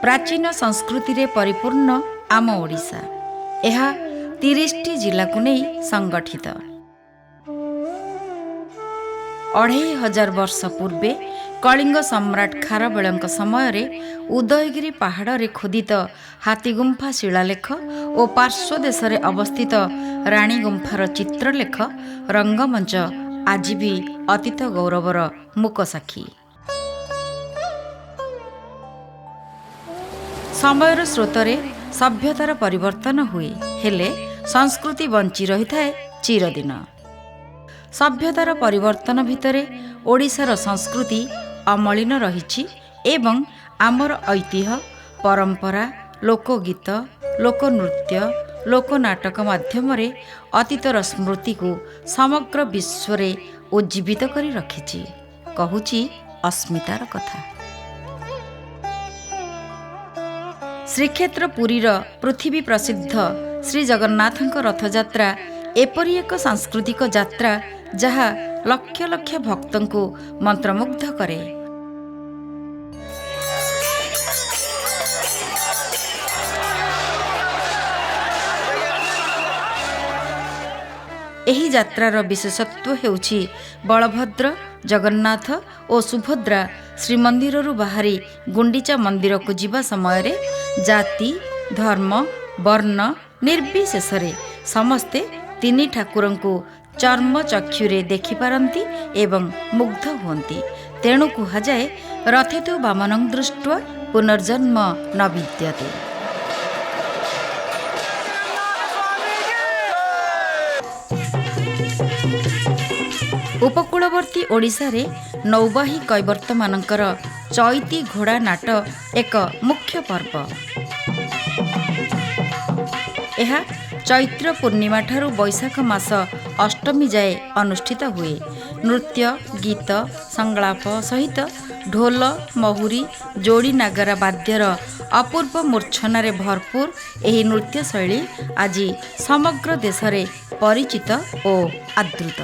प्राचीन संस्कृति रे परिपूर्ण आम ओडिशा यह 30टी जिला को नहीं संगठित। 2500 वर्ष पूर्वे कलिंग सम्राट खारवेलଙ୍କ समय उदयगिरी पहाड़ रे खोदित हाथीगुम्फा शिलालेख और पार्श्व देश रे अवस्थित राणी गुम्फार चित्रलेख रंगमंच आज भी अतीत गौरवर मूक साक्षी। समयर स्रोतरे सभ्यतार परिवर्तन हुए हेले संस्कृति बंची रही थाए चिरदिन। सभ्यतार परिवर्तन भितरे ओडिशार संस्कृति अमलिन रहिछि एवं आमर ऐतिह्य परंपरा लोकगीत लोकनृत्य लोकनाटक माध्यम अतीतर स्मृति को समग्र विश्व रे उज्जीवित करी रखिछि। कहूछि अस्मितार कथा। श्रीक्षेत्र पुरीर पृथ्वी प्रसिद्ध श्री जगन्नाथଙ୍କ रथयात्रा एपरी एक सांस्कृतिक यात्रा जहा लक्ष लक्ष भक्तों को मंत्रमुग्ध करे। एही यात्रार विशेषत्व हेउछि बलभद्र जगन्नाथ और सुभद्रा श्रीमंदिररू बाहरी गुंडीचा मंदिर को जीवा समय जाति धर्म वर्ण निर्विशेष समस्ते तीनी ठाकुर को चर्म चक्षुरे देखिपारती एवं मुग्ध हुअन्ति। तेणु कुहाଯାଏ रथितो वामनं दृष्ट्वा पुनर्जन्म न विद्यते। उपकूलवर्ती ओडिशा रे नौबाही कैवर्त मानकर चैती घोड़ा नाट एक मुख्य पर्व। यह चैत्र पूर्णिमा ठारू बैशाख मास अष्टमी जाए अनुष्ठित हुए। नृत्य गीत संलाप सहित ढोल महुरी जोड़ी नागरा वाद्यर अपूर्व मूर्छनारे भरपूर एही नृत्य शैली आज समग्र देश में परिचित और आदृत।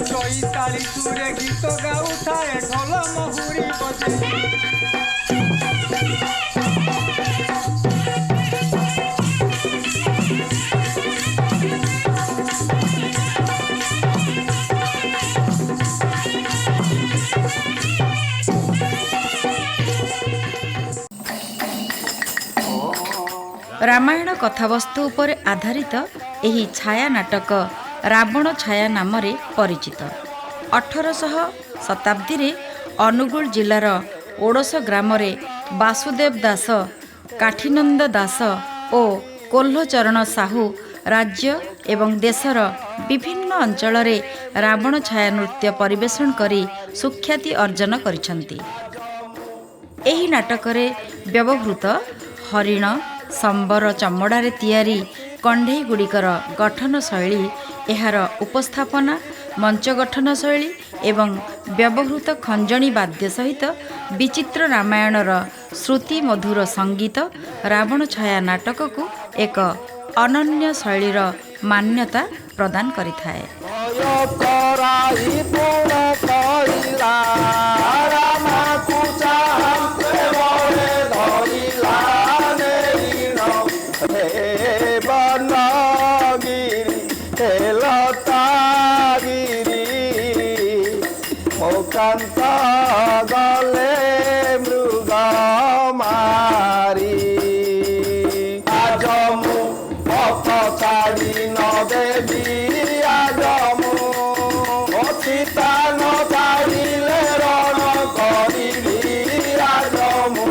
चैताली सुरे गीत गाउଥାଏ ढोल महुरी बजे। रामायण कथावस्तु उपर आधारित एही छाया नाटक रावण छाया नाम परिचित। 1800 शताब्दी रे अनुगुल जिलार ओडस ग्राम वासुदेव दास काठीनंद दास और कोल्हचरण साहू राज्य एवं देशर विभिन्न अंचल रावण छाया नृत्य परिवेषण करी सुख्याति अर्जन करिसंती। एही नाटक व्यवहृत हरिण संबर चमड़ारे तैयारी कंढई गुड़िकर गठन शैली एहार उपस्थापना मंच गठन शैली एवं व्यवहृत खंजणी वाद्य सहित विचित्र रामायणर श्रुति मधुर संगीत रावण छाया नाटक को एक अनन्य शैलीर मान्यता प्रदान करिथाए। गले मृग मारी आज मु पथ छाड़ी न देवी आज मु सीता न छाड़िले रण करिबी आज मु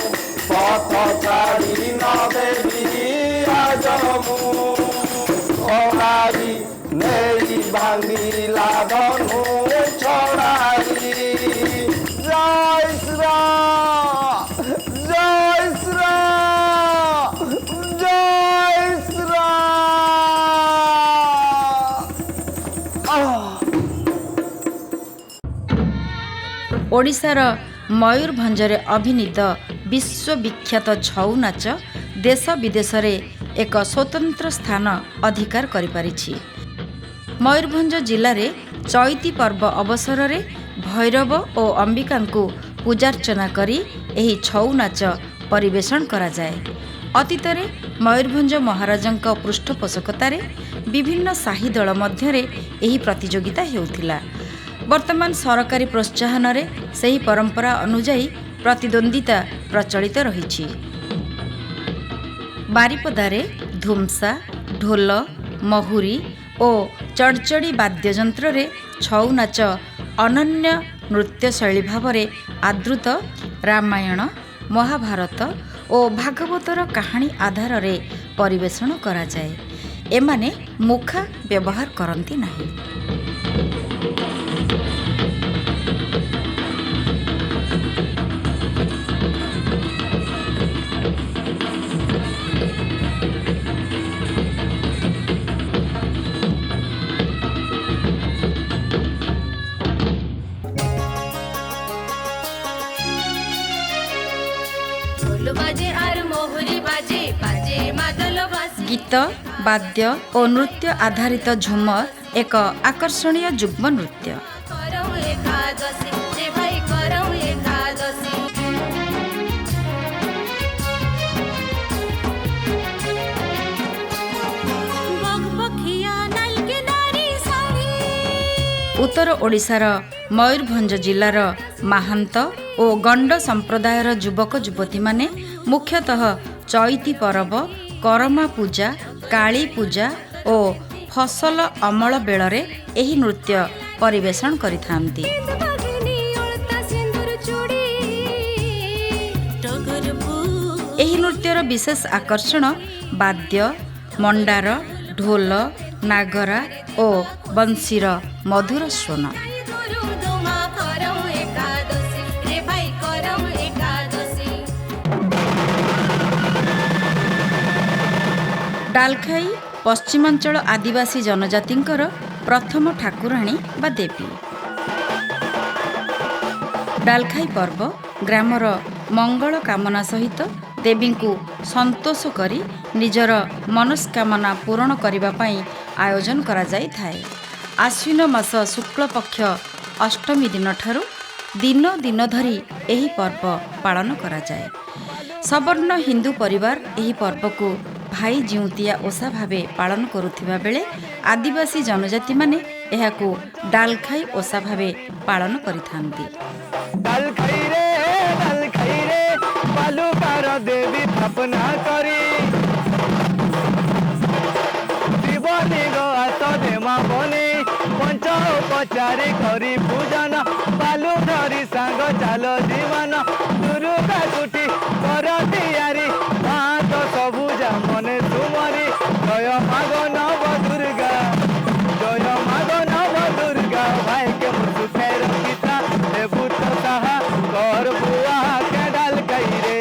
पथ छाड़ी न देवी आज मु ओहारी नेई भांगिला धनु छड़ाई। जय श्री राम जय श्री राम जय श्री राम। ଓଡ଼ିଶାର ମୟୂରଭଞ୍ଜରେ ଅଭିନୀତ ବିଶ୍ୱବିଖ୍ୟାତ ଛଉ ନାଚ ଦେଶ ବିଦେଶରେ ଏକ ସ୍ୱତନ୍ତ୍ର ସ୍ଥାନ ଅଧିକାର କରିପାରିଛି। ମୟୂରଭଞ୍ଜ ଜିଲ୍ଲାରେ ଚଇତି ପର୍ବ ଅବସରରେ ଭୈରବ ଓ ଅମ୍ବିକାଙ୍କୁ ପୂଜାର୍ଚ୍ଚନା କରି ଏହି ଛଉ ନାଚ ପରିବେଷଣ କରାଯାଏ। ଅତୀତରେ ମୟୂରଭଞ୍ଜ ମହାରାଜାଙ୍କ ପୃଷ୍ଠପୋଷକତାରେ ବିଭିନ୍ନ ସାହି ଦଳ ମଧ୍ୟରେ ଏହି ପ୍ରତିଯୋଗିତା ହେଉଥିଲା। ବର୍ତ୍ତମାନ ସରକାରୀ ପ୍ରୋତ୍ସାହନରେ ସେହି ପରମ୍ପରା ଅନୁଯାୟୀ ପ୍ରତିଦ୍ୱନ୍ଦ୍ୱିତା ପ୍ରଚଳିତ ରହିଛି। ବାରିପଦାରେ ଧୁମସା, ଢୋଲ, ମହୁରୀ ଓ ଚଡ଼ଚଡ଼ି ବାଦ୍ୟଯନ୍ତ୍ରରେ ଛଉ ନାଚ ଅନନ୍ୟ ନୃତ୍ୟଶୈଳୀ ଭାବରେ ଆଦୃତ ରାମାୟଣ, ମହାଭାରତ ଓ ଭାଗବତର କାହାଣୀ ଆଧାରରେ ପରିବେଷଣ କରାଯାଏ। ଏମାନେ ମୁଖା ବ୍ୟବହାର କରନ୍ତି ନାହିଁ। ଗୀତ, ବାଦ୍ୟ ଓ ନୃତ୍ୟ ଆଧାରିତ ଝୁମର ଏକ ଆକର୍ଷଣୀୟ ଯୁଗ୍ମ ନୃତ୍ୟ। ଉତ୍ତର ଓଡ଼ିଶାର ମୟୂରଭଞ୍ଜ ଜିଲ୍ଲାର ମାହାନ୍ତ ଓ ଗଣ୍ଡ ସମ୍ପ୍ରଦାୟର ଯୁବକ ଯୁବତୀମାନେ ମୁଖ୍ୟତଃ ଚଇତି ପରବ, କରମା ପୂଜା, କାଳୀ ପୂଜା ଓ ଫସଲ ଅମଳ ବେଳରେ ଏହି ନୃତ୍ୟ ପରିବେଷଣ କରିଥାନ୍ତି। ଏହି ନୃତ୍ୟର ବିଶେଷ ଆକର୍ଷଣ ବାଦ୍ୟ, ମଣ୍ଡାର, ଢୋଲ, ନାଗରା ଓ ବଂଶୀର ମଧୁର ସ୍ୱନ। ଡାଲଖାଇ ପଶ୍ଚିମାଞ୍ଚଳ ଆଦିବାସୀ ଜନଜାତିଙ୍କର ପ୍ରଥମ ଠାକୁରାଣୀ ବା ଦେବୀ। ଡାଲଖାଇ ପର୍ବ ଗ୍ରାମର ମଙ୍ଗଳ କାମନା ସହିତ ଦେବୀଙ୍କୁ ସନ୍ତୋଷ କରି ନିଜର ମନସ୍କାମନା ପୂରଣ କରିବା ପାଇଁ ଆୟୋଜନ କରାଯାଇଥାଏ। ଆଶ୍ୱିନ ମାସ ଶୁକ୍ଳପକ୍ଷ ଅଷ୍ଟମୀ ଦିନଠାରୁ ଦିନ ଦିନ ଧରି ଏହି ପର୍ବ ପାଳନ କରାଯାଏ। ସବର୍ଣ୍ଣ ହିନ୍ଦୁ ପରିବାର ଏହି ପର୍ବକୁ ଭାଇ ଜିଉଁତିଆ ଓଷା ଭାବେ ପାଳନ କରୁଥିବା ବେଳେ ଆଦିବାସୀ ଜନଜାତିମାନେ ଏହାକୁ ଡାଲଖାଇ ଓଷା ଭାବେ ପାଳନ କରିଥାନ୍ତି। ପଚାରି କରି ପୂଜନ ବାଲୁ ଧରି ସାଙ୍ଗ ଚାଲ ଜୀବନ ଦୁର୍ଗା କୁଟି କର ତିଆରି ହାତ ସବୁଜା ମନେ ତୁମରି ଜୟ ମାଗ ନବ ଦୁର୍ଗା ଜୟ ମାଗ ନବ ଦୁର୍ଗା ଭାଇ କେ ସୁଖେ ରଖିତା ଏ ଭୂତ ସାହା କର ବୁଆ କେ ଡାଲ କଇରେ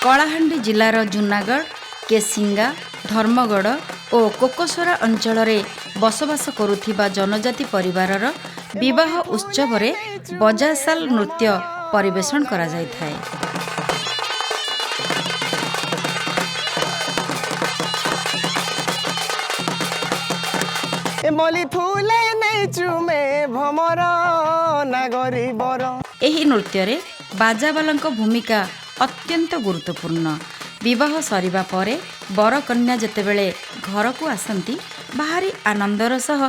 କଳାହାଣ୍ଡି ଜିଲ୍ଲାର ଜୁନାଗଡ଼, କେସିଙ୍ଗା, ଧର୍ମଗଡ଼ ଓ କୋକସରା ଅଞ୍ଚଳରେ ବସବାସ କରୁଥିବା ଜନଜାତି ପରିବାରର ବିବାହ ଉତ୍ସବରେ ବଜାସାଲ ନୃତ୍ୟ ପରିବେଷଣ କରାଯାଇଥାଏ। ଏହି ନୃତ୍ୟରେ ବାଜାବାଲାଙ୍କ ଭୂମିକା ଅତ୍ୟନ୍ତ ଗୁରୁତ୍ୱପୂର୍ଣ୍ଣ। ବିବାହ ସରିବା ପରେ ବରକନ୍ୟା ଯେତେବେଳେ ଘରକୁ ଆସନ୍ତି ଭାରି ଆନନ୍ଦର ସହ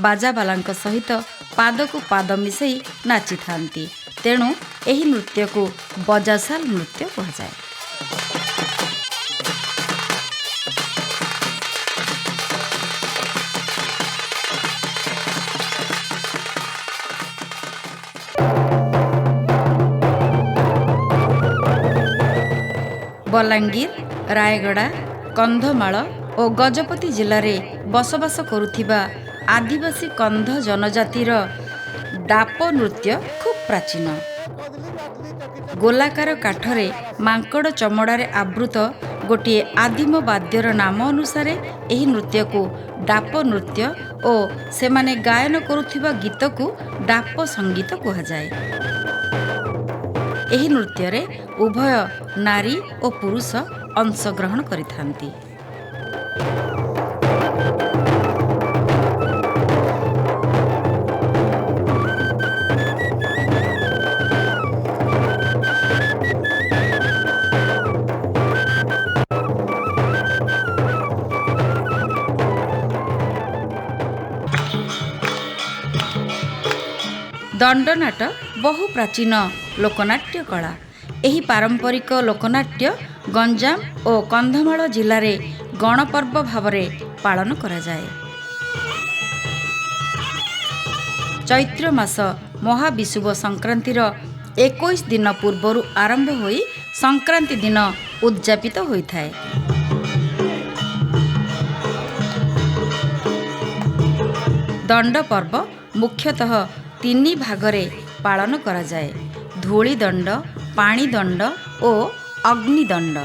ବାଜାବାଲାଙ୍କ ସହିତ ପାଦକୁ ପାଦ ମିଶାଇ ନାଚିଥାନ୍ତି। ତେଣୁ ଏହି ନୃତ୍ୟକୁ ବଜାସାଲ ନୃତ୍ୟ କୁହାଯାଏ। ବଲାଙ୍ଗୀର, ରାୟଗଡ଼ା, କନ୍ଧମାଳ ଓ ଗଜପତି ଜିଲ୍ଲାରେ ବସବାସ କରୁଥିବା ଆଦିବାସୀ କନ୍ଧ ଜନଜାତିର ଡାପ ନୃତ୍ୟ ଖୁବ୍ ପ୍ରାଚୀନ। ଗୋଲାକାର କାଠରେ ମାଙ୍କଡ଼ ଚମଡ଼ାରେ ଆବୃତ ଗୋଟିଏ ଆଦିମ ବାଦ୍ୟର ନାମ ଅନୁସାରେ ଏହି ନୃତ୍ୟକୁ ଡାପ ନୃତ୍ୟ ଓ ସେମାନେ ଗାୟନ କରୁଥିବା ଗୀତକୁ ଡାପ ସଙ୍ଗୀତ କୁହାଯାଏ। ଏହି ନୃତ୍ୟରେ ଉଭୟ ନାରୀ ଓ ପୁରୁଷ ଅଂଶଗ୍ରହଣ କରିଥାନ୍ତି। ଦଣ୍ଡନାଟ ବହୁ ପ୍ରାଚୀନ ଲୋକନାଟ୍ୟ କଳା। ଏହି ପାରମ୍ପରିକ ଲୋକନାଟ୍ୟ ଗଞ୍ଜାମ ଓ କନ୍ଧମାଳ ଜିଲ୍ଲାରେ ଗଣପର୍ବ ଭାବରେ ପାଳନ କରାଯାଏ। ଚୈତ୍ର ମାସ ମହାବିଷୁବ ସଂକ୍ରାନ୍ତିର 21 ଦିନ ପୂର୍ବରୁ ଆରମ୍ଭ ହୋଇ ସଂକ୍ରାନ୍ତି ଦିନ ଉଦ୍ଯାପିତ ହୋଇଥାଏ। ଦଣ୍ଡ ପର୍ବ ମୁଖ୍ୟତଃ 3 ଭାଗରେ ପାଳନ କରାଯାଏ: ଧୂଳି ଦଣ୍ଡ, ପାଣି ଦଣ୍ଡ ଓ ଅଗ୍ନିଦଣ୍ଡ।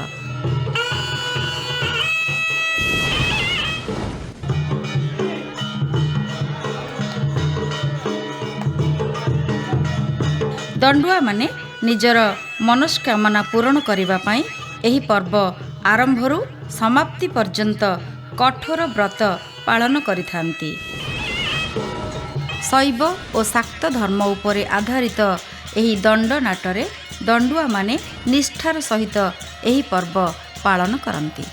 ଦଣ୍ଡୁଆମାନେ ନିଜର ମନସ୍କାମନା ପୂରଣ କରିବା ପାଇଁ ଏହି ପର୍ବ ଆରମ୍ଭରୁ ସମାପ୍ତି ପର୍ଯ୍ୟନ୍ତ କଠୋର ବ୍ରତ ପାଳନ କରିଥାନ୍ତି। ଶୈବ ଓ ଶାକ୍ତ ଧର୍ମ ଉପରେ ଆଧାରିତ ଏହି ଦଣ୍ଡ ନାଟରେ ଦଣ୍ଡୁଆମାନେ ନିଷ୍ଠାର ସହିତ ଏହି ପର୍ବ ପାଳନ କରନ୍ତି।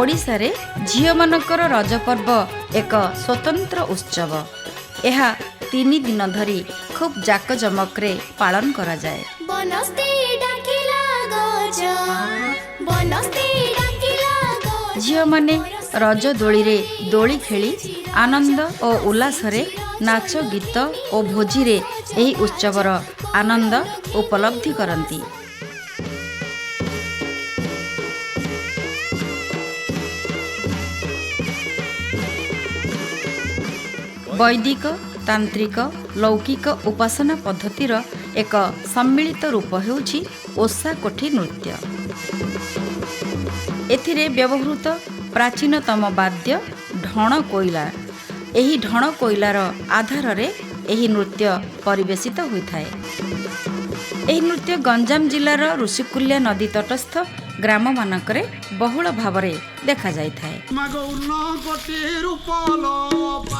ଓଡ଼ିଶାରେ ଝିଅମାନଙ୍କର ରଜପର୍ବ ଏକ ସ୍ୱତନ୍ତ୍ର ଉତ୍ସବ। ଏହା 3 ଦିନ ଧରି ଖୁବ୍ ଜାକଜମକରେ ପାଳନ କରାଯାଏ। ଝିଅମାନେ ରଜ ଦୋଳିରେ ଦୋଳି ଖେଳି ଆନନ୍ଦ ଓ ଉଲ୍ଲାସରେ ନାଚ ଗୀତ ଓ ଭୋଜିରେ ଏହି ଉତ୍ସବର ଆନନ୍ଦ ଉପଲବ୍ଧି କରନ୍ତି। ବୈଦିକ, ତାନ୍ତ୍ରିକ, ଲୌକିକ ଉପାସନା ପଦ୍ଧତିର ଏକ ସମ୍ମିଳିତ ରୂପ ହେଉଛି ଓଷାକୋଠି ନୃତ୍ୟ। ଏଥିରେ ବ୍ୟବହୃତ ପ୍ରାଚୀନତମ ବାଦ୍ୟ ଢଣ କୋଇଲା। ଏହି ଢଣ କୋଇଲାର ଆଧାରରେ ଏହି ନୃତ୍ୟ ପରିବେଷିତ ହୋଇଥାଏ। ଏହି ନୃତ୍ୟ ଗଞ୍ଜାମ ଜିଲ୍ଲାର ଋଷିକୁଲ୍ୟା ନଦୀ ତଟସ୍ଥ ଗ୍ରାମମାନଙ୍କରେ ବହୁଳ ଭାବରେ ଦେଖାଯାଇଥାଏ।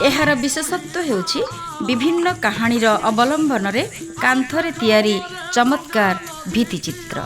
ଏହାର ବିଶେଷତ୍ୱ ହେଉଛି ବିଭିନ୍ନ କାହାଣୀର ଅବଲମ୍ବନରେ କାନ୍ଥରେ ତିଆରି ଚମତ୍କାର ଭିତ୍ତିଚିତ୍ର।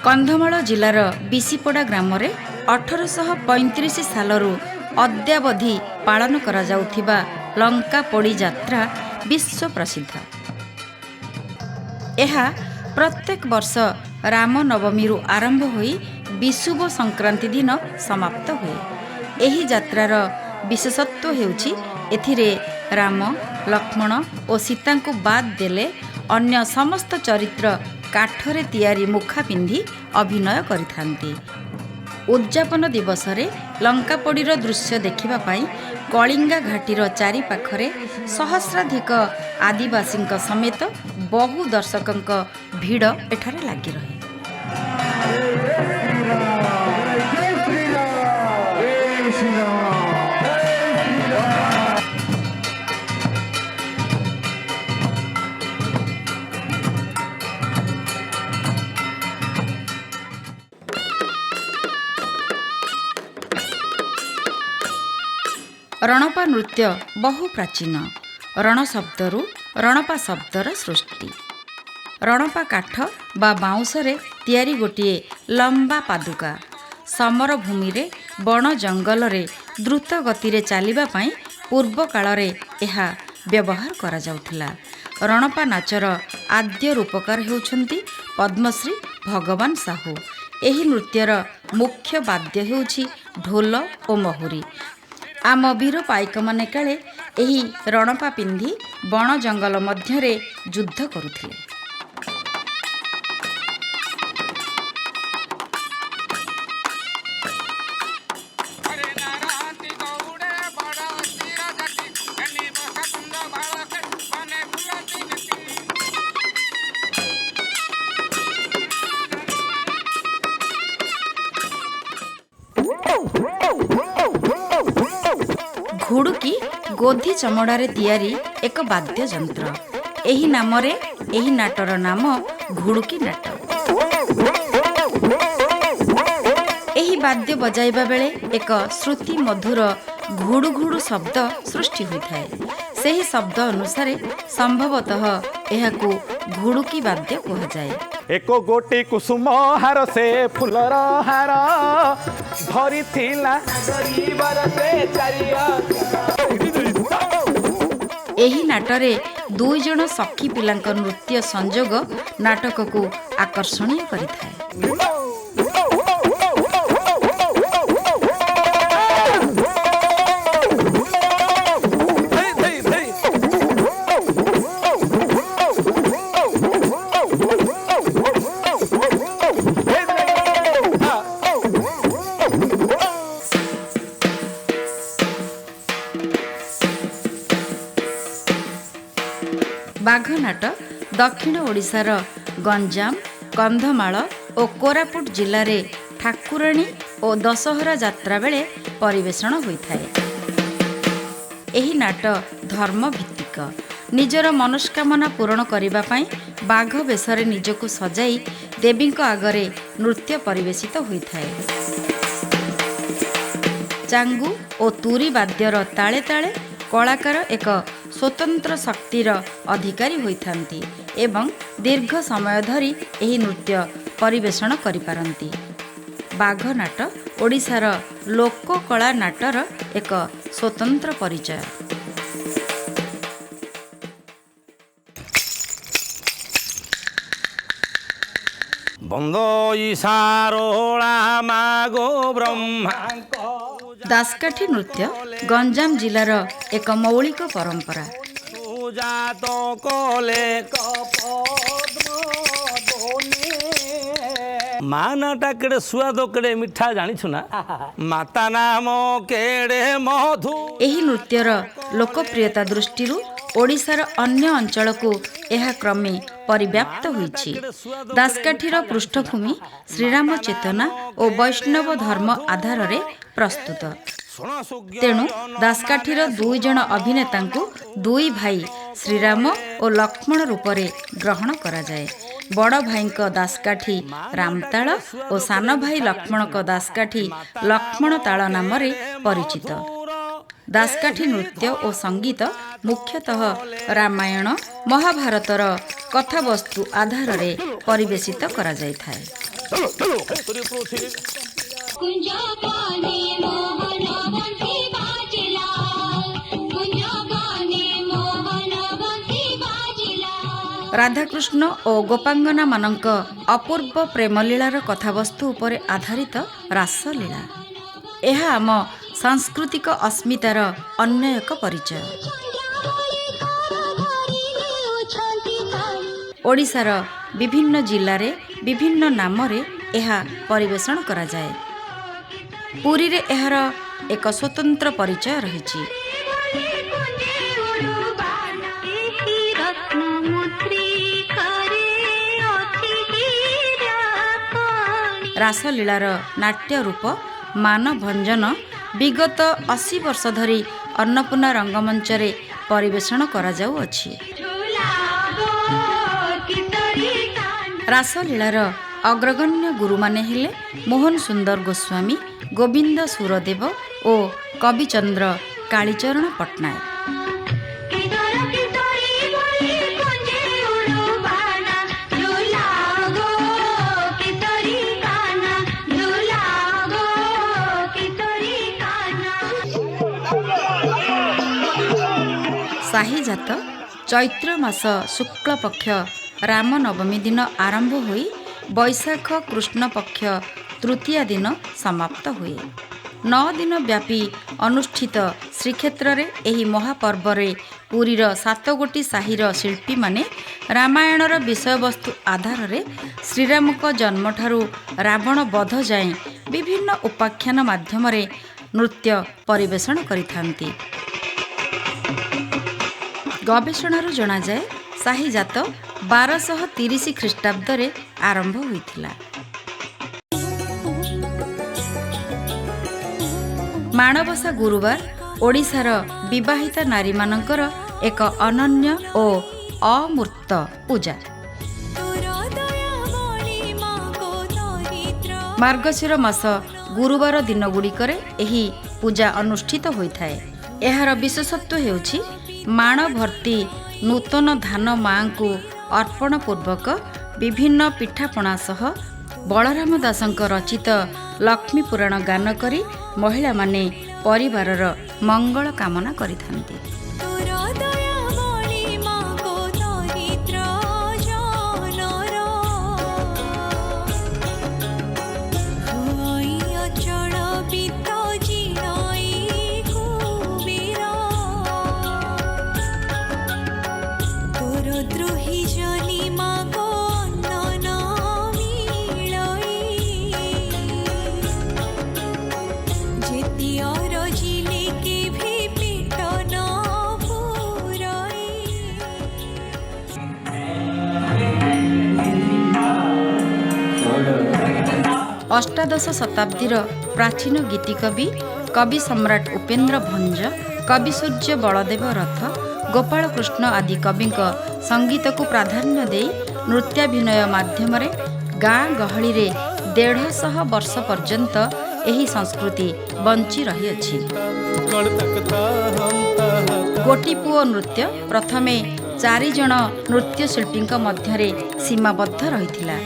କନ୍ଧମାଳ ଜିଲ୍ଲାର ବିଶିପଡ଼ା ଗ୍ରାମରେ 1835 ସାଲରୁ ଅଦ୍ୟାବଧି ପାଳନ କରାଯାଉଥିବା ଲଙ୍କାପୋଡ଼ି ଯାତ୍ରା ବିଶ୍ୱ ପ୍ରସିଦ୍ଧ। ଏହା ପ୍ରତ୍ୟେକ ବର୍ଷ ରାମନବମୀରୁ ଆରମ୍ଭ ହୋଇ ବିଷୁବ ସଂକ୍ରାନ୍ତି ଦିନ ସମାପ୍ତ ହୁଏ। ଏହି ଯାତ୍ରାର ବିଶେଷତ୍ୱ ହେଉଛି ଏଥିରେ ରାମ, ଲକ୍ଷ୍ମଣ ଓ ସୀତାଙ୍କୁ ବାଦ୍ ଦେଲେ ଅନ୍ୟ ସମସ୍ତ ଚରିତ୍ର କାଠରେ ତିଆରି ମୁଖା ପିନ୍ଧି ଅଭିନୟ କରିଥାନ୍ତି। ଉଦ୍ଯାପନ ଦିବସରେ ଲଙ୍କାପୋଡ଼ିର ଦୃଶ୍ୟ ଦେଖିବା ପାଇଁ କଳିଙ୍ଗା ଘାଟିର ଚାରିପାଖରେ ସହସ୍ରାଧିକ ଆଦିବାସୀଙ୍କ ସମେତ ବହୁ ଦର୍ଶକଙ୍କ ଭିଡ଼ ଏଠାରେ ଲାଗି ରହେ। ରଣପା ନୃତ୍ୟ ବହୁ ପ୍ରାଚୀନ। ରଣ ଶବ୍ଦରୁ ରଣପା ଶବ୍ଦର ସୃଷ୍ଟି। ରଣପା କାଠ ବା ବାଉଁଶରେ ତିଆରି ଗୋଟିଏ ଲମ୍ବା ପାଦୁକା। ସମର ଭୂମିରେ ବଣ ଜଙ୍ଗଲରେ ଦ୍ରୁତ ଗତିରେ ଚାଲିବା ପାଇଁ ପୂର୍ବ କାଳରେ ଏହା ବ୍ୟବହାର କରାଯାଉଥିଲା। ରଣପା ନାଚର ଆଦ୍ୟ ରୂପକାର ହେଉଛନ୍ତି ପଦ୍ମଶ୍ରୀ ଭଗବାନ ସାହୁ। ଏହି ନୃତ୍ୟର ମୁଖ୍ୟ ବାଦ୍ୟ ହେଉଛି ଢୋଲ ଓ ମହୁରୀ। ଆମ ବୀର ପାଇକମାନେ କାଳେ ଏହି ରଣପା ପିନ୍ଧି ବଣ ଜଙ୍ଗଲ ମଧ୍ୟରେ ଯୁଦ୍ଧ କରୁଥିଲେ। ଘୁଡୁକି ଗୋଧି ଚମଡ଼ାରେ ତିଆରି ଏକ ବାଦ୍ୟଯନ୍ତ୍ର। ଏହି ନାମରେ ଏହି ନାଟର ନାମ ଘୁଡୁକି ନାଟ। ଏହି ବାଦ୍ୟ ବଜାଇବା ବେଳେ ଏକ ଶ୍ରୁତି ମଧୁର ଘୁଡୁ ଘୁଡୁ ଶବ୍ଦ ସୃଷ୍ଟି ହୋଇଥାଏ। ସେହି ଶବ୍ଦ ଅନୁସାରେ ସମ୍ଭବତଃ ଏହାକୁ ଘୁଡୁକି ବାଦ୍ୟ କୁହାଯାଏ। ଏକ ଗୋଟି କୁସୁମ ହାର ସେ ଫୁଲର ହାର ଧରିଥିଲା। ଏହି ନାଟରେ 2 ଜଣ ସଖୀ ପିଲାଙ୍କ ନୃତ୍ୟ ସଂଯୋଗ ନାଟକକୁ ଆକର୍ଷଣୀୟ କରିଥାଏ। ବାଘନାଟ ଦକ୍ଷିଣ ଓଡ଼ିଶାର ଗଞ୍ଜାମ, କନ୍ଧମାଳ ଓ କୋରାପୁଟ ଜିଲ୍ଲାରେ ଠାକୁରାଣୀ ଓ ଦଶହରା ଯାତ୍ରା ବେଳେ ପରିବେଷଣ ହୋଇଥାଏ। ଏହି ନାଟ ଧର୍ମ ଭିତ୍ତିକ। ନିଜର ମନସ୍କାମନା ପୂରଣ କରିବା ପାଇଁ ବାଘ ବେଶରେ ନିଜକୁ ସଜାଇ ଦେବୀଙ୍କ ଆଗରେ ନୃତ୍ୟ ପରିବେଷିତ ହୋଇଥାଏ। ଚାଙ୍ଗୁ ଓ ତୁରୀ ବାଦ୍ୟର ତାଳେ ତାଳେ କଳାକାର ଏକ ସ୍ୱତନ୍ତ୍ର ଶକ୍ତିର ଅଧିକାରୀ ହୋଇଥାନ୍ତି ଏବଂ ଦୀର୍ଘ ସମୟ ଧରି ଏହି ନୃତ୍ୟ ପରିବେଷଣ କରିପାରନ୍ତି। ବାଘନାଟ ଓଡ଼ିଶାର ଲୋକକଳା ନାଟର ଏକ ସ୍ୱତନ୍ତ୍ର ପରିଚୟ। ବନ୍ଦ ଇଶାରୋଳା ମାଗୋ ବ୍ରହ୍ମା। ଦାସକାଠି ନୃତ୍ୟ ଗଞ୍ଜାମ ଜିଲ୍ଲାର ଏକ ମୌଳିକ ପରମ୍ପରା। ମା ନାଟା କେଡ଼େ ସୁଆଦ କେଡ଼େ ମିଠା ଜାଣିଛୁ ନା? ମାତା ନାମ କେଡ଼େ ମଧୁ। ଏହି ନୃତ୍ୟର ଲୋକପ୍ରିୟତା ଦୃଷ୍ଟିରୁ ଓଡ଼ିଶାର ଅନ୍ୟ ଅଞ୍ଚଳକୁ ଏହା କ୍ରମେ ପରିବ୍ୟାପ୍ତ ହୋଇଛି। ଦାସକାଠିର ପୃଷ୍ଠଭୂମି ଶ୍ରୀରାମ ଚେତନା ଓ ବୈଷ୍ଣବ ଧର୍ମ ଆଧାରରେ ପ୍ରସ୍ତୁତ। ତେଣୁ ଦାସକାଠିର 2 ଜଣ ଅଭିନେତାଙ୍କୁ 2 ଭାଇ ଶ୍ରୀରାମ ଓ ଲକ୍ଷ୍ମଣ ରୂପରେ ଗ୍ରହଣ କରାଯାଏ। ବଡ଼ ଭାଇଙ୍କ ଦାସକାଠି ରାମତାଳ ଓ ସାନ ଭାଇ ଲକ୍ଷ୍ମଣଙ୍କ ଦାସକାଠି ଲକ୍ଷ୍ମଣ ତାଳ ନାମରେ ପରିଚିତ। ଦାସକାଠି ନୃତ୍ୟ ଓ ସଙ୍ଗୀତ ମୁଖ୍ୟତଃ ରାମାୟଣ ମହାଭାରତର କଥାବସ୍ତୁ ଆଧାରରେ ପରିବେଷିତ କରାଯାଇଥାଏ। ରାଧାକୃଷ୍ଣ ଓ ଗୋପାଙ୍ଗନାମାନଙ୍କ ଅପୂର୍ବ ପ୍ରେମଲୀଳାର କଥାବସ୍ତୁ ଉପରେ ଆଧାରିତ ରାସଲୀଳା। ଏହା ଆମ ସାଂସ୍କୃତିକ ଅସ୍ମିତାର ଅନ୍ୟ ଏକ ପରିଚୟ। ଓଡ଼ିଶାର ବିଭିନ୍ନ ଜିଲ୍ଲାରେ ବିଭିନ୍ନ ନାମରେ ଏହା ପରିବେଷଣ କରାଯାଏ। ପୁରୀରେ ଏହାର ଏକ ସ୍ୱତନ୍ତ୍ର ପରିଚୟ ରହିଛି। ରାସଲୀଳାର ନାଟ୍ୟ ରୂପ ମାନଭଞ୍ଜନ ବିଗତ 80 ବର୍ଷ ଧରି ଅନ୍ନପୂର୍ଣ୍ଣା ରଙ୍ଗମଞ୍ଚରେ ପରିବେଷଣ କରାଯାଉଅଛି। ରାସଲୀଳାର ଅଗ୍ରଗଣ୍ୟ ଗୁରୁମାନେ ହେଲେ ମୋହନ ସୁନ୍ଦର ଗୋସ୍ୱାମୀ, ଗୋବିନ୍ଦ ସୁରଦେବ ଓ କବିଚନ୍ଦ୍ର କାଳିଚରଣ ପଟ୍ଟନାୟକ। ସାହିଜାତ ଚୈତ୍ର ମାସ ଶୁକ୍ଳପକ୍ଷ ରାମନବମୀ ଦିନ ଆରମ୍ଭ ହୋଇ ବୈଶାଖ କୃଷ୍ଣପକ୍ଷ ତୃତୀୟା ଦିନ ସମାପ୍ତ ହୁଏ। 9 ଦିନ ବ୍ୟାପୀ ଅନୁଷ୍ଠିତ ଶ୍ରୀକ୍ଷେତ୍ରରେ ଏହି ମହାପର୍ବରେ ପୁରୀର 7 ଗୋଟି ସାହିର ଶିଳ୍ପୀମାନେ ରାମାୟଣର ବିଷୟବସ୍ତୁ ଆଧାରରେ ଶ୍ରୀରାମଙ୍କ ଜନ୍ମଠାରୁ ରାବଣ ବଧ ଯାଏଁ ବିଭିନ୍ନ ଉପାଖ୍ୟାନ ମାଧ୍ୟମରେ ନୃତ୍ୟ ପରିବେଷଣ କରିଥାନ୍ତି। ଗବେଷଣାରୁ ଜଣାଯାଏ ସାହିଜାତ 1230 ଖ୍ରୀଷ୍ଟାବ୍ଦରେ ଆରମ୍ଭ ହୋଇଥିଲା। ମାଣବସା ଗୁରୁବାର ଓଡ଼ିଶାର ବିବାହିତା ନାରୀମାନଙ୍କର ଏକ ଅନନ୍ୟ ଓ ଅମୂର୍ତ୍ତ ପୂଜା। ମାର୍ଗଶିର ମାସ ଗୁରୁବାର ଦିନଗୁଡ଼ିକରେ ଏହି ପୂଜା ଅନୁଷ୍ଠିତ ହୋଇଥାଏ। ଏହାର ବିଶେଷତ୍ୱ ହେଉଛି ମାଣ ଭର୍ତ୍ତି ନୂତନ ଧାନ ମାଙ୍କୁ ଅର୍ପଣ ପୂର୍ବକ ବିଭିନ୍ନ ପିଠାପଣା ସହ ବଳରାମ ଦାସଙ୍କ ରଚିତ ଲକ୍ଷ୍ମୀ ପୁରାଣ ଗାନ କରି ମହିଳାମାନେ ପରିବାରର ମଙ୍ଗଳ କାମନା କରିଥାନ୍ତି। ଅଷ୍ଟାଦଶ ଶତାବ୍ଦୀର ପ୍ରାଚୀନ ଗୀତିକବି କବି ସମ୍ରାଟ ଉପେନ୍ଦ୍ର ଭଞ୍ଜ, କବି ସୂର୍ଯ୍ୟ ବଳଦେବ ରଥ, ଗୋପାଳକୃଷ୍ଣ ଆଦି କବିଙ୍କ ସଙ୍ଗୀତକୁ ପ୍ରାଧାନ୍ୟ ଦେଇ ନୃତ୍ୟାଭିନୟ ମାଧ୍ୟମରେ ଗାଁ ଗହଳିରେ 150 ବର୍ଷ ପର୍ଯ୍ୟନ୍ତ ଏହି ସଂସ୍କୃତି ବଞ୍ଚି ରହିଅଛି। ଗୋଟିପୁଅ ନୃତ୍ୟ ପ୍ରଥମେ 4 ଜଣ ନୃତ୍ୟଶିଳ୍ପୀଙ୍କ ମଧ୍ୟରେ ସୀମାବଦ୍ଧ ରହିଥିଲା।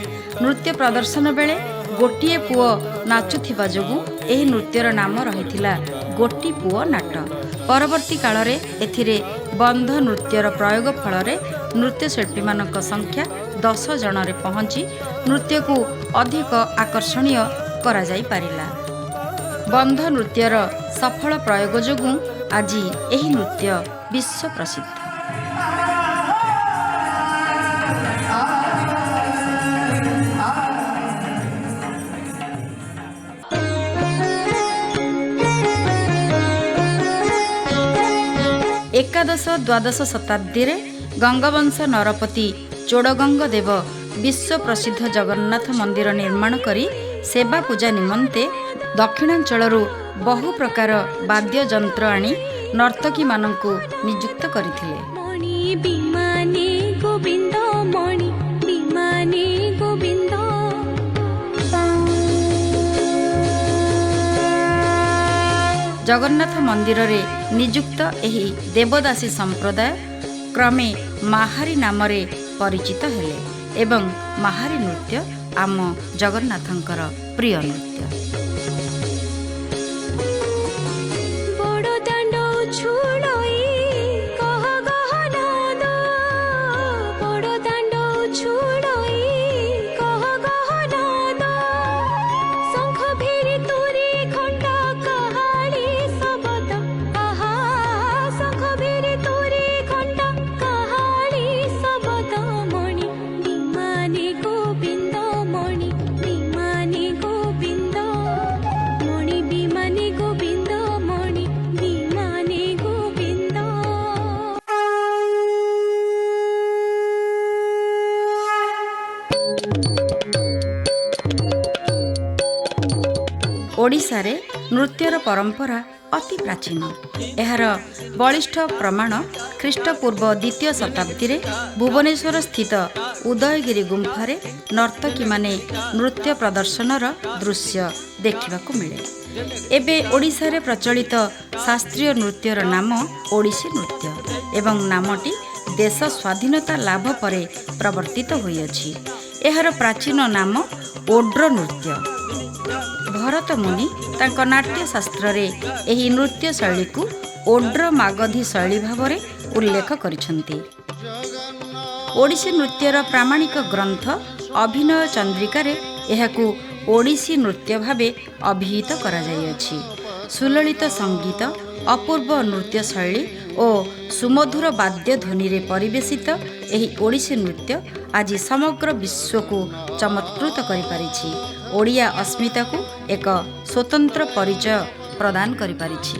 ନୃତ୍ୟ ପ୍ରଦର୍ଶନ ବେଳେ ଗୋଟିଏ ପୁଅ ନାଚୁଥିବା ଯୋଗୁଁ ଏହି ନୃତ୍ୟର ନାମ ରହିଥିଲା ଗୋଟିପୁଅ ନାଟ। ପରବର୍ତ୍ତୀ କାଳରେ ଏଥିରେ ବନ୍ଧ ନୃତ୍ୟର ପ୍ରୟୋଗ ଫଳରେ ନୃତ୍ୟଶିଳ୍ପୀମାନଙ୍କ ସଂଖ୍ୟା 10 ଜଣରେ ପହଞ୍ଚି ନୃତ୍ୟକୁ ଅଧିକ ଆକର୍ଷଣୀୟ କରାଯାଇପାରିଲା। ବନ୍ଧ ନୃତ୍ୟର ସଫଳ ପ୍ରୟୋଗ ଯୋଗୁଁ ଆଜି ଏହି ନୃତ୍ୟ ବିଶ୍ୱ ପ୍ରସିଦ୍ଧ। ଏକାଦଶ ଦ୍ୱାଦଶ ଶତାବ୍ଦୀରେ ଗଙ୍ଗବଂଶ ନରପତି ଚୋଡ଼ଗଙ୍ଗ ଦେବ ବିଶ୍ୱ ପ୍ରସିଦ୍ଧ ଜଗନ୍ନାଥ ମନ୍ଦିର ନିର୍ମାଣ କରି ସେବା ପୂଜା ନିମନ୍ତେ ଦକ୍ଷିଣାଞ୍ଚଳରୁ ବହୁ ପ୍ରକାର ବାଦ୍ୟଯନ୍ତ୍ର ଆଣି ନର୍ତ୍ତକୀମାନଙ୍କୁ ନିଯୁକ୍ତ କରିଥିଲେ। ଜଗନ୍ନାଥ ମନ୍ଦିରରେ ନିଯୁକ୍ତ ଏହି ଦେବଦାସୀ ସମ୍ପ୍ରଦାୟ କ୍ରମେ ମାହାରୀ ନାମରେ ପରିଚିତ ହେଲେ ଏବଂ ମାହାରୀ ନୃତ୍ୟ ଆମ ଜଗନ୍ନାଥଙ୍କର ପ୍ରିୟ ନୃତ୍ୟ। ଓଡ଼ିଶାରେ ନୃତ୍ୟର ପରମ୍ପରା ଅତି ପ୍ରାଚୀନ। ଏହାର ବଳିଷ୍ଠ ପ୍ରମାଣ ଖ୍ରୀଷ୍ଟପୂର୍ବ 2ୟ ଶତାବ୍ଦୀରେ ଭୁବନେଶ୍ୱର ସ୍ଥିତ ଉଦୟଗିରି ଗୁମ୍ଫାରେ ନର୍ତ୍ତକୀମାନେ ନୃତ୍ୟ ପ୍ରଦର୍ଶନର ଦୃଶ୍ୟ ଦେଖିବାକୁ ମିଳେ। ଏବେ ଓଡ଼ିଶାରେ ପ୍ରଚଳିତ ଶାସ୍ତ୍ରୀୟ ନୃତ୍ୟର ନାମ ଓଡ଼ିଶୀ ନୃତ୍ୟ ଏବଂ ନାମଟି ଦେଶ ସ୍ୱାଧୀନତା ଲାଭ ପରେ ପ୍ରବର୍ତ୍ତିତ ହୋଇଅଛି। ଏହାର ପ୍ରାଚୀନ ନାମ ଓଡ୍ର ନୃତ୍ୟ। ଭରତ ମୁନି ତାଙ୍କ ନାଟ୍ୟଶାସ୍ତ୍ରରେ ଏହି ନୃତ୍ୟ ଶୈଳୀକୁ ଓଡ୍ର ମାଗଧୀ ଶୈଳୀ ଭାବରେ ଉଲ୍ଲେଖ କରିଛନ୍ତି। ଓଡ଼ିଶୀ ନୃତ୍ୟର ପ୍ରାମାଣିକ ଗ୍ରନ୍ଥ ଅଭିନୟ ଚନ୍ଦ୍ରିକାରେ ଏହାକୁ ଓଡ଼ିଶୀ ନୃତ୍ୟ ଭାବେ ଅଭିହିତ କରାଯାଇଅଛି। ସୁଲଳିତ ସଙ୍ଗୀତ, ଅପୂର୍ବ ନୃତ୍ୟ ଶୈଳୀ ଓ ସୁମଧୁର ବାଦ୍ୟ ଧ୍ୱନିରେ ପରିବେଶିତ ଏହି ଓଡ଼ିଶୀ ନୃତ୍ୟ ଆଜି ସମଗ୍ର ବିଶ୍ୱକୁ ଚମତ୍କୃତ କରିପାରିଛି। ଓଡ଼ିଆ ଅସ୍ମିତାକୁ ଏକ ସ୍ୱତନ୍ତ୍ର ପରିଚୟ ପ୍ରଦାନ କରିପାରିଛି।